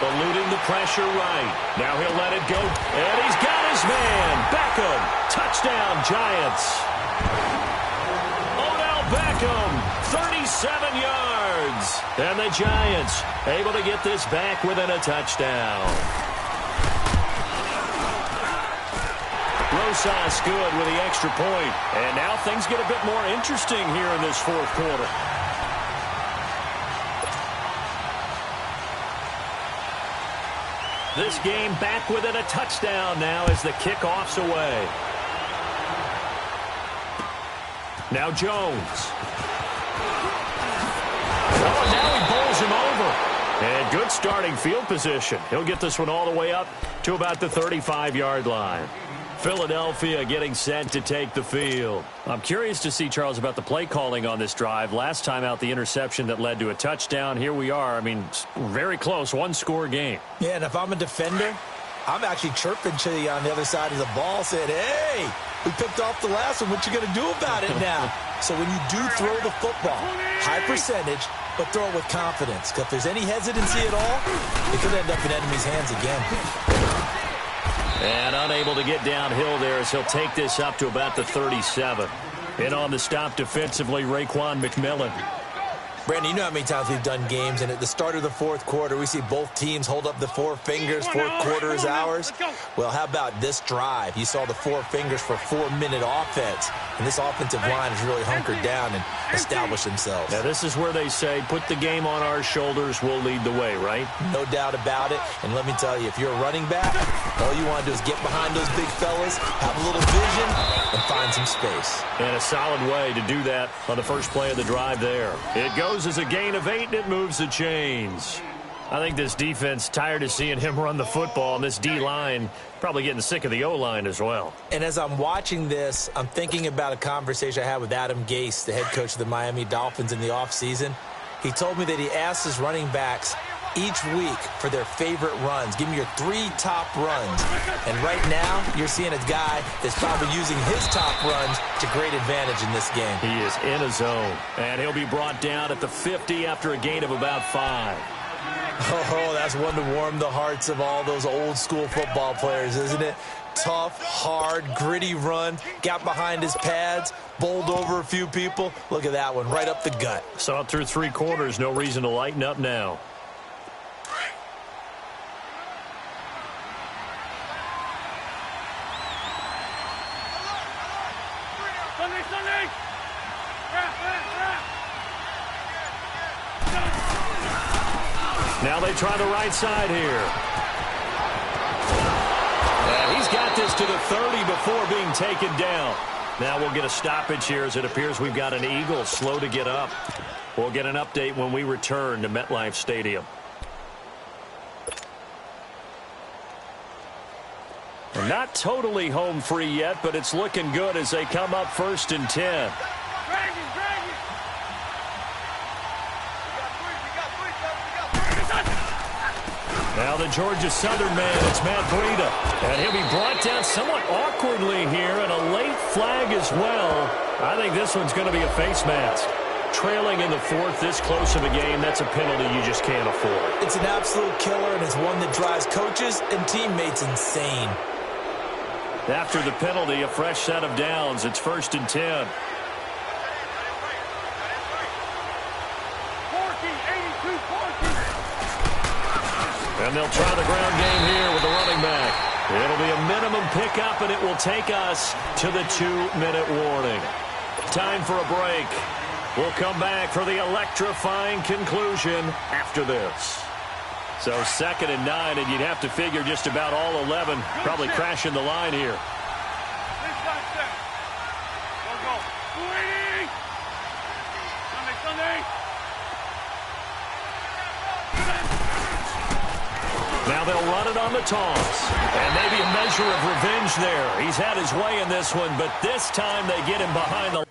eluding the pressure right. Now he'll let it go, and he's got his man. Beckham, touchdown, Giants. Odell Beckham, 37 yards. And the Giants able to get this back within a touchdown. Rosas good with the extra point. And now things get a bit more interesting here in this fourth quarter. This game back within a touchdown now as the kickoff's away. Now Jones. Oh, and now he bowls him over. And good starting field position. He'll get this one all the way up to about the 35-yard line. Philadelphia getting set to take the field. I'm curious to see, Charles, about the play calling on this drive. Last time out, the interception that led to a touchdown. Here we are. I mean, very close, one-score game. Yeah, and if I'm a defender, I'm actually chirping to you on the other side of the ball, saying, hey, we picked off the last one. What you going to do about it now? So when you do throw the football, high percentage, but throw it with confidence. Because if there's any hesitancy at all, it could end up in enemy's hands again. And unable to get downhill there as he'll take this up to about the 37. In on the stop defensively, Raekwon McMillan. Brandon, you know how many times we've done games, and at the start of the fourth quarter, we see both teams hold up the four fingers. Fourth quarter is ours. Well, how about this drive? You saw the four fingers for 4-minute offense, and this offensive line has really hunkered down and established themselves. Now, this is where they say, put the game on our shoulders, we'll lead the way, right? No doubt about it, and let me tell you, if you're a running back, all you want to do is get behind those big fellas, have a little vision, and find some space. And a solid way to do that on the first play of the drive there. It goes as a gain of 8, and it moves the chains. I think this defense tired of seeing him run the football, and this D-line probably getting sick of the O-line as well. And as I'm watching this, I'm thinking about a conversation I had with Adam Gase, the head coach of the Miami Dolphins, in the offseason. He told me that he asked his running backs each week for their favorite runs. Give me your 3 top runs. And right now, you're seeing a guy that's probably using his top runs to great advantage in this game. He is in a zone. And he'll be brought down at the 50 after a gain of about 5. Oh, that's one to warm the hearts of all those old-school football players, isn't it? Tough, hard, gritty run, got behind his pads, bowled over a few people. Look at that one, right up the gut. Saw it through 3 quarters, no reason to lighten up now. Now they try the right side here. And he's got this to the 30 before being taken down. Now we'll get a stoppage here as it appears we've got an Eagle slow to get up. We'll get an update when we return to MetLife Stadium. Not totally home free yet, but it's looking good as they come up 1st and 10. Now the Georgia Southern man, it's Matt Breida. And he'll be brought down somewhat awkwardly here, and a late flag as well. I think this one's going to be a face mask. Trailing in the 4th, this close of a game, that's a penalty you just can't afford. It's an absolute killer, and it's one that drives coaches and teammates insane. After the penalty, a fresh set of downs. It's 1st and 10. And they'll try the ground game here with the running back. It'll be a minimum pickup, and it will take us to the 2-minute warning. Time for a break. We'll come back for the electrifying conclusion after this. So 2nd and 9, and you'd have to figure just about all 11 probably crashing the line here. Now they'll run it on the toss. And maybe a measure of revenge there. He's had his way in this one, but this time they get him behind the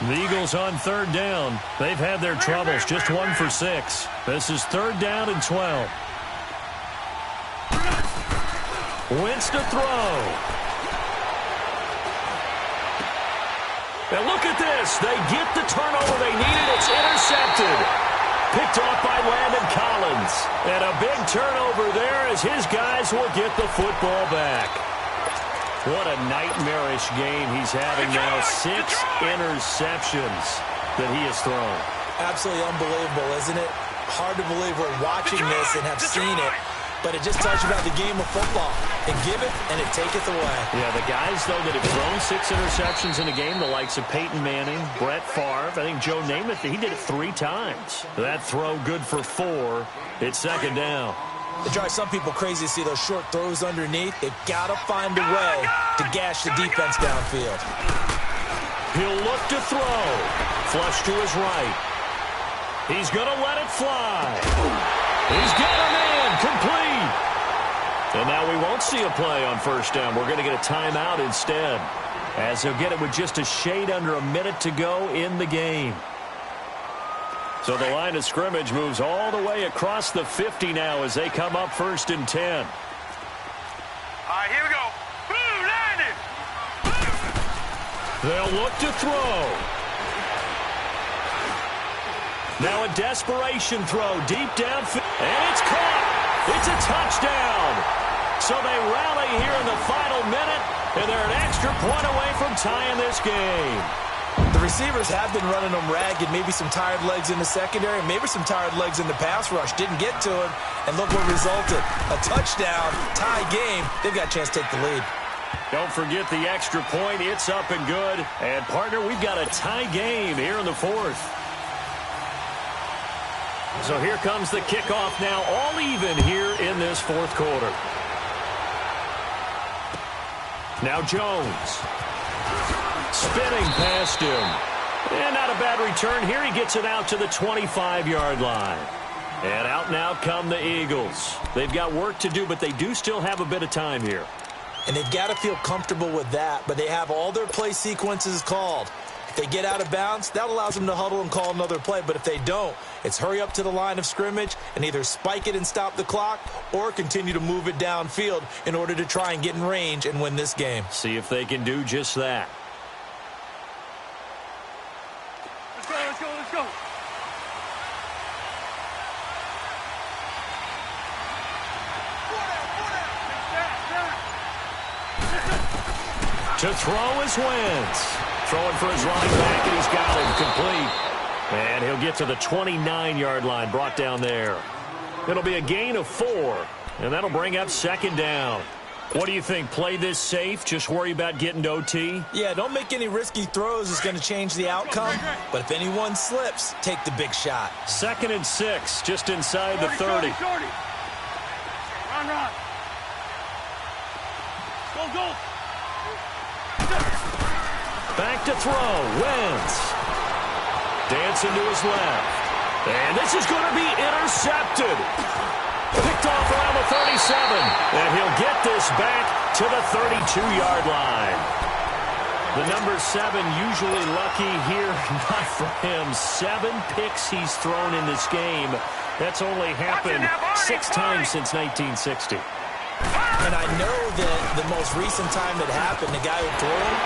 The Eagles on third down. They've had their troubles, just 1 for 6. This is third down and 12. Wentz to throw. And look at this. They get the turnover they needed. It's intercepted. Picked off by Landon Collins. And a big turnover there as his guys will get the football back. What a nightmarish game he's having now. 6 interceptions that he has thrown. Absolutely unbelievable, isn't it? Hard to believe we're watching this and have seen it. But it just tells you about the game of football. It giveth and it taketh away. Yeah, the guys, though, that have thrown 6 interceptions in a game, the likes of Peyton Manning, Brett Favre, I think Joe Namath, he did it 3 times. That throw good for 4. It's second down. It drives some people crazy to see those short throws underneath. They've got to find a way to gash the defense downfield. He'll look to throw. Flush to his right. He's going to let it fly. He's got a man complete. And now we won't see a play on first down. We're going to get a timeout instead, as he'll get it with just a shade under a minute to go in the game. So the line of scrimmage moves all the way across the 50 now as they come up first and 10. All right, here we go. Blue, landed. They'll look to throw. Now a desperation throw deep downfield. And it's caught. It's a touchdown. So they rally here in the final minute, and they're an extra point away from tying this game. The receivers have been running them ragged. Maybe some tired legs in the secondary, maybe some tired legs in the pass rush. Didn't get to him, and look what resulted. A touchdown, tie game. They've got a chance to take the lead. Don't forget the extra point. It's up and good. And, partner, we've got a tie game here in the 4th. So here comes the kickoff now, all even here in this 4th quarter. Now Jones. Spinning past him. And not a bad return here. He gets it out to the 25-yard line. And out now come the Eagles. They've got work to do, but they do still have a bit of time here. And they've got to feel comfortable with that, but they have all their play sequences called. If they get out of bounds, that allows them to huddle and call another play. But if they don't, it's hurry up to the line of scrimmage and either spike it and stop the clock or continue to move it downfield in order to try and get in range and win this game. See if they can do just that. Let's go, let's go, let's go. To throw is Wentz. Throwing for his running back, and he's got him complete. And he'll get to the 29-yard line, brought down there. It'll be a gain of 4, and that'll bring up second down. What do you think? Play this safe? Just worry about getting to OT? Yeah, don't make any risky throws. It's going to change the outcome. But if anyone slips, take the big shot. 2nd and 6, just inside the 30. Shorty. Run, run. Go, go. Back to throw. Wentz. Dancing to his left. And this is going to be intercepted. Picked off around the 37. And he'll get this back to the 32-yard line. The number 7 usually lucky here. Not for him. 7 picks he's thrown in this game. That's only happened 6 times since 1960. And I know that the most recent time it happened, the guy who threw him,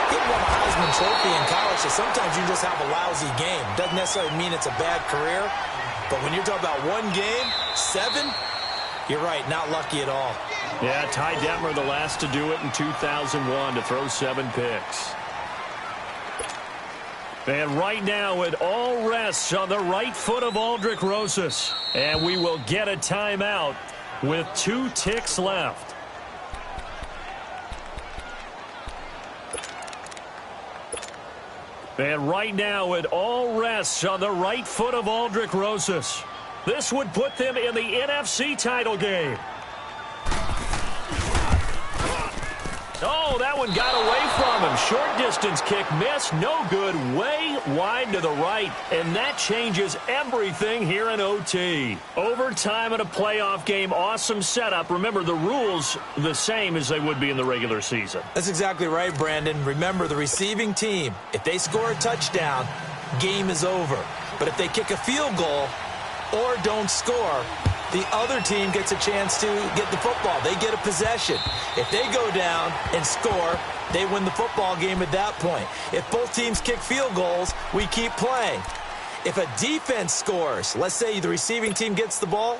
he won a Heisman Trophy in college, so sometimes you just have a lousy game. Doesn't necessarily mean it's a bad career, but when you're talking about one game, 7, you're right, not lucky at all. Yeah, Ty Detmer, the last to do it in 2001, to throw 7 picks. And right now, it all rests on the right foot of Aldrick Rosas. And we will get a timeout with 2 ticks left. And right now, it all rests on the right foot of Aldrick Rosas. This would put them in the NFC title game. Oh, that one got away from him. Short distance kick missed. No good. Way wide to the right. And that changes everything here in OT. Overtime in a playoff game. Awesome setup. Remember, the rules the same as they would be in the regular season. That's exactly right, Brandon. Remember, the receiving team, if they score a touchdown, game is over. But if they kick a field goal or don't score, the other team gets a chance to get the football. They get a possession. If they go down and score, they win the football game at that point. If both teams kick field goals, we keep playing. If a defense scores, let's say the receiving team gets the ball,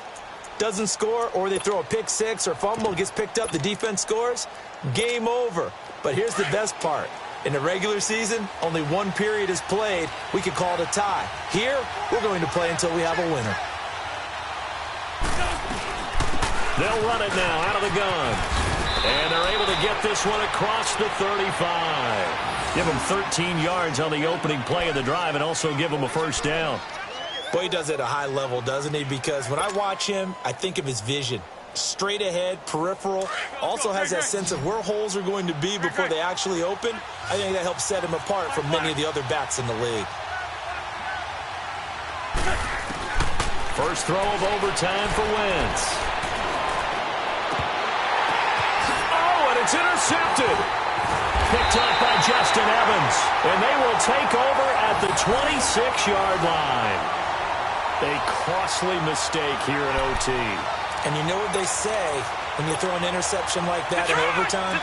doesn't score, or they throw a pick six or fumble, gets picked up, the defense scores, game over. But here's the best part. In the regular season, only one period is played. We could call it a tie. Here, we're going to play until we have a winner. They'll run it now out of the gun. And they're able to get this one across the 35. Give them 13 yards on the opening play of the drive and also give them a first down. Boy, he does it at a high level, doesn't he? Because when I watch him, I think of his vision. Straight ahead, peripheral. Also has that sense of where holes are going to be before they actually open. I think that helps set him apart from many of the other backs in the league. First throw of overtime for Wentz. It's intercepted. Picked up by Justin Evans. And they will take over at the 26-yard line. A costly mistake here in OT. And you know what they say, when you throw an interception like that in overtime,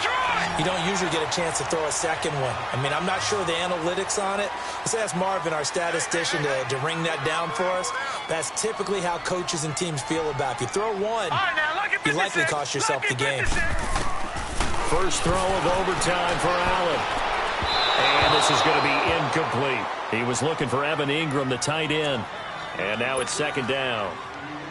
you don't usually get a chance to throw a second one. I mean, I'm not sure the analytics on it. Let's ask Marvin, our statistician, to ring that down for us. That's typically how coaches and teams feel about it. If you throw one, you likely cost yourself the game. First throw of overtime for Allen. And this is going to be incomplete. He was looking for Evan Ingram, the tight end. And now it's second down.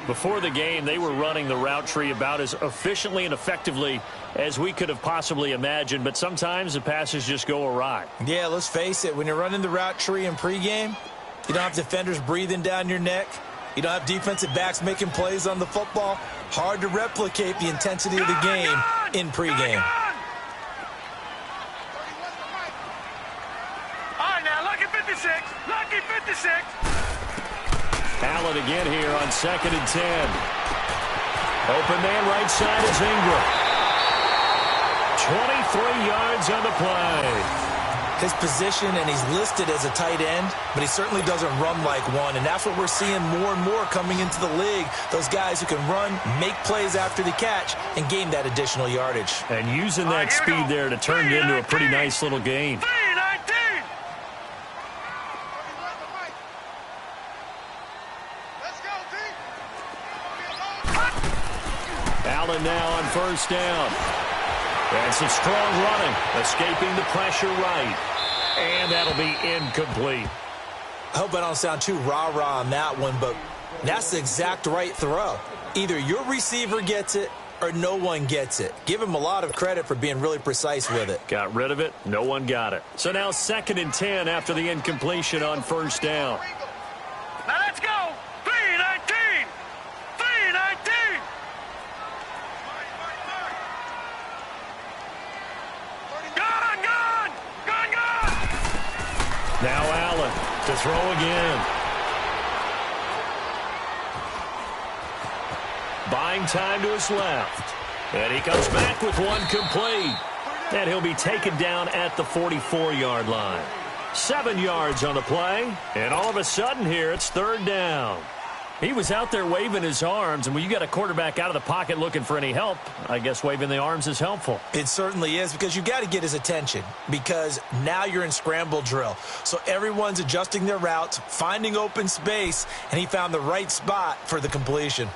Before the game, they were running the route tree about as efficiently and effectively as we could have possibly imagined. But sometimes the passes just go awry. Yeah, let's face it. When you're running the route tree in pregame, you don't have defenders breathing down your neck. You don't have defensive backs making plays on the football. Hard to replicate the intensity of the game in pregame. Lucky 56. Allen again here on 2nd and 10. Open man right side is Ingram. 23 yards on the play. His position, and he's listed as a tight end, but he certainly doesn't run like one, and that's what we're seeing more and more coming into the league. Those guys who can run, make plays after the catch, and gain that additional yardage. And using that speed there to turn it into a pretty nice little gain. Allen now on first down. And some strong running, escaping the pressure right. And that'll be incomplete. I hope I don't sound too rah-rah on that one, but that's the exact right throw. Either your receiver gets it or no one gets it. Give him a lot of credit for being really precise with it. Got rid of it. No one got it. So now 2nd and 10 after the incompletion on first down. Now let's go. 3-19. 3-19. Gone. Now Allen to throw again. Buying time to his left. And he comes back with one complete. And he'll be taken down at the 44-yard line. 7 yards on the play. And all of a sudden here, it's third down. He was out there waving his arms, and when you got a quarterback out of the pocket looking for any help, I guess waving the arms is helpful. It certainly is, because you got to get his attention, because now you're in scramble drill. So everyone's adjusting their routes, finding open space, and he found the right spot for the completion.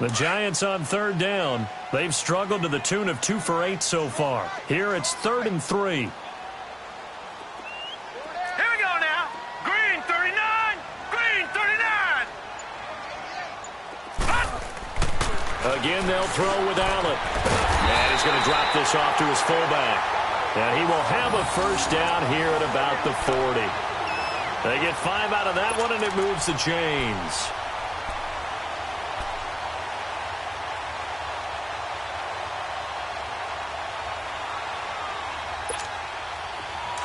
The Giants on third down. They've struggled to the tune of 2 for 8 so far. Here it's 3rd and 3. Again, they'll throw with Allen. And he's going to drop this off to his fullback. And he will have a first down here at about the 40. They get 5 out of that one, and it moves the chains.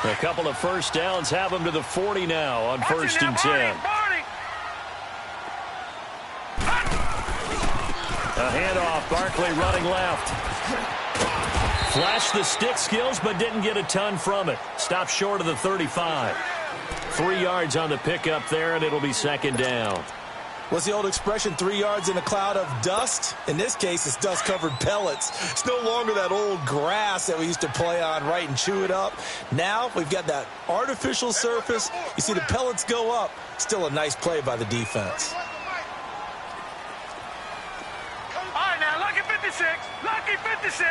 A couple of first downs have them to the 40 now on 1st and 10. A handoff, Barkley running left. Flashed the stick skills, but didn't get a ton from it. Stopped short of the 35. 3 yards on the pickup there, and it'll be 2nd down. What's the old expression, 3 yards in a cloud of dust? In this case, it's dust-covered pellets. It's no longer that old grass that we used to play on, right, and chew it up. Now we've got that artificial surface. You see the pellets go up. Still a nice play by the defense. All right, now, lucky 56. Lucky 56.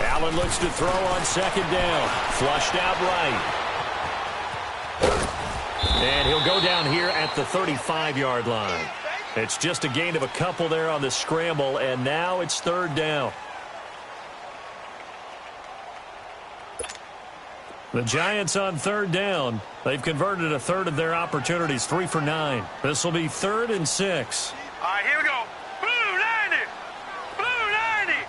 Allen looks to throw on 2nd down. Flushed out right. And he'll go down here at the 35-yard line. It's just a gain of a couple there on the scramble, and now it's 3rd down. The Giants on 3rd down. They've converted a third of their opportunities, 3 for 9. This will be 3rd and 6. All right, here we go. Blue 90. Blue 90.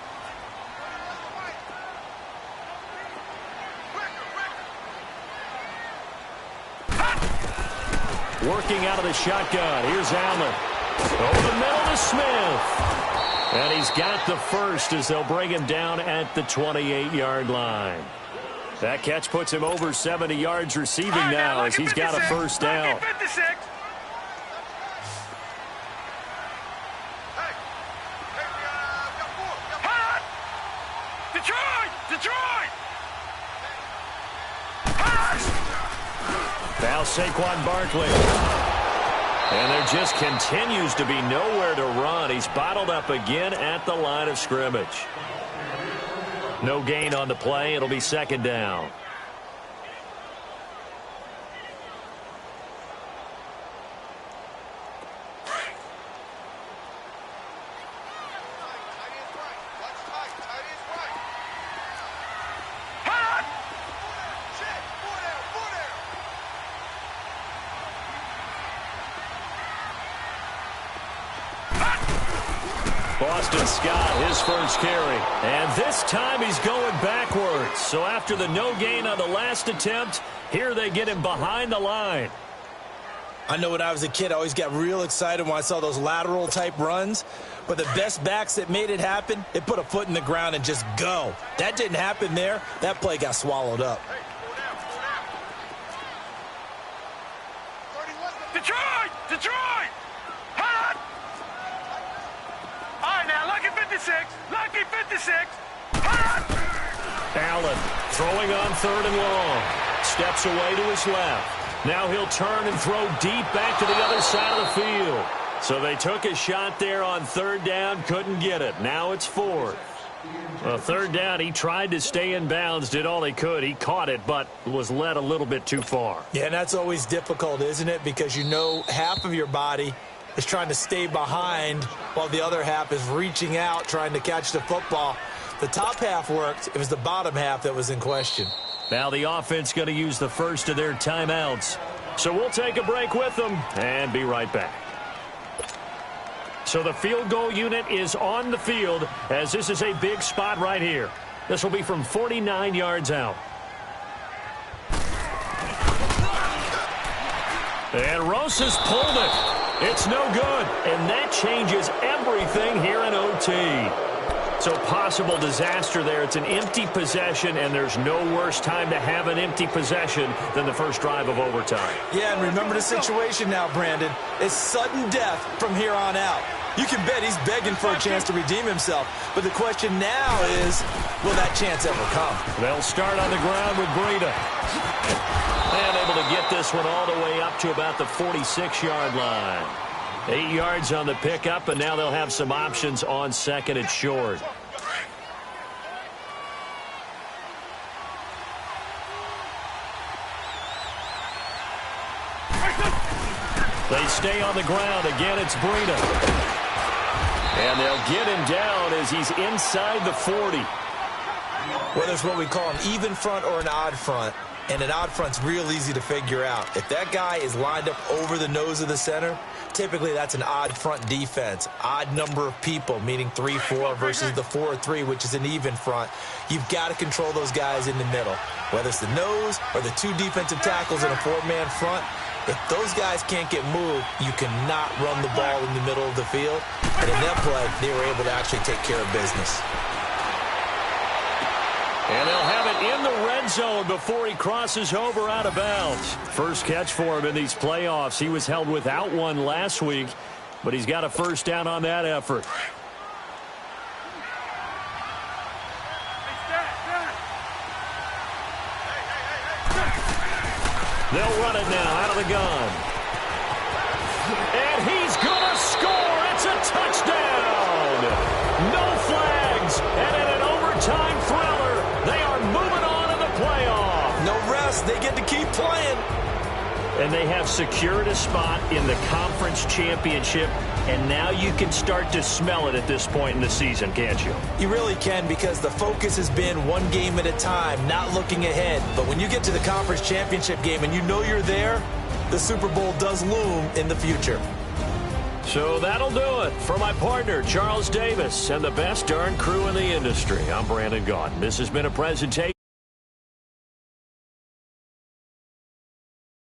Working out of the shotgun. Here's Allen. Over the middle to Smith. And he's got the first as they'll bring him down at the 28-yard line. That catch puts him over 70 yards receiving now as he's got a first down. Detroit! Now Saquon Barkley. And there just continues to be nowhere to run. He's bottled up again at the line of scrimmage. No gain on the play. It'll be 2nd down. Boston Scott, his first carry. And this time he's going backwards. So after the no gain on the last attempt, here they get him behind the line. I know when I was a kid, I always got real excited when I saw those lateral-type runs. But the best backs that made it happen, they put a foot in the ground and just go. That didn't happen there. That play got swallowed up. Detroit! Hot! All right, now, lucky 56. Lucky 56. Hot! Allen throwing on 3rd and long. Steps away to his left. Now he'll turn and throw deep back to the other side of the field. So they took a shot there on 3rd down, couldn't get it. Now it's 4th. Well, 3rd down, he tried to stay in bounds, did all he could. He caught it, but was led a little bit too far. Yeah, and that's always difficult, isn't it? Because you know half of your body is trying to stay behind while the other half is reaching out, trying to catch the football. The top half worked. It was the bottom half that was in question. Now the offense going to use the first of their timeouts. So we'll take a break with them and be right back. So the field goal unit is on the field as this is a big spot right here. This will be from 49 yards out. And Rosas pulled it. It's no good. And that changes everything here in OT. So possible disaster there. It's an empty possession, and there's no worse time to have an empty possession than the first drive of overtime. Yeah, and remember the situation now, Brandon. It's sudden death from here on out. You can bet he's begging for a chance to redeem himself. But the question now is, will that chance ever come? They'll start on the ground with Breida. And able to get this one all the way up to about the 46-yard line. 8 yards on the pickup, and now they'll have some options on 2nd and short. They stay on the ground. Again, it's Breida. And they'll get him down as he's inside the 40. Whether it's what we call an even front or an odd front, And an odd front's real easy to figure out. If that guy is lined up over the nose of the center, typically that's an odd front defense. Odd number of people, meaning 3-4 versus the 4-3, which is an even front. You've got to control those guys in the middle. Whether it's the nose or the two defensive tackles in a four-man front, if those guys can't get moved, you cannot run the ball in the middle of the field. And in that play, they were able to actually take care of business. And they'll have it in the red zone before he crosses over out of bounds. First catch for him in these playoffs. He was held without one last week, but he's got a first down on that effort. They'll run it now out of the gun. And he's going to score. It's a touchdown. No flags. And in an overtime thriller, they are moving on in the playoff. No rest. They get to keep playing. And they have secured a spot in the conference championship. And now you can start to smell it at this point in the season, can't you? You really can, because the focus has been one game at a time, not looking ahead. But when you get to the conference championship game and you know you're there, the Super Bowl does loom in the future. So that'll do it. For my partner, Charles Davis, and the best darn crew in the industry, I'm Brandon Gaudin. This has been a presentation.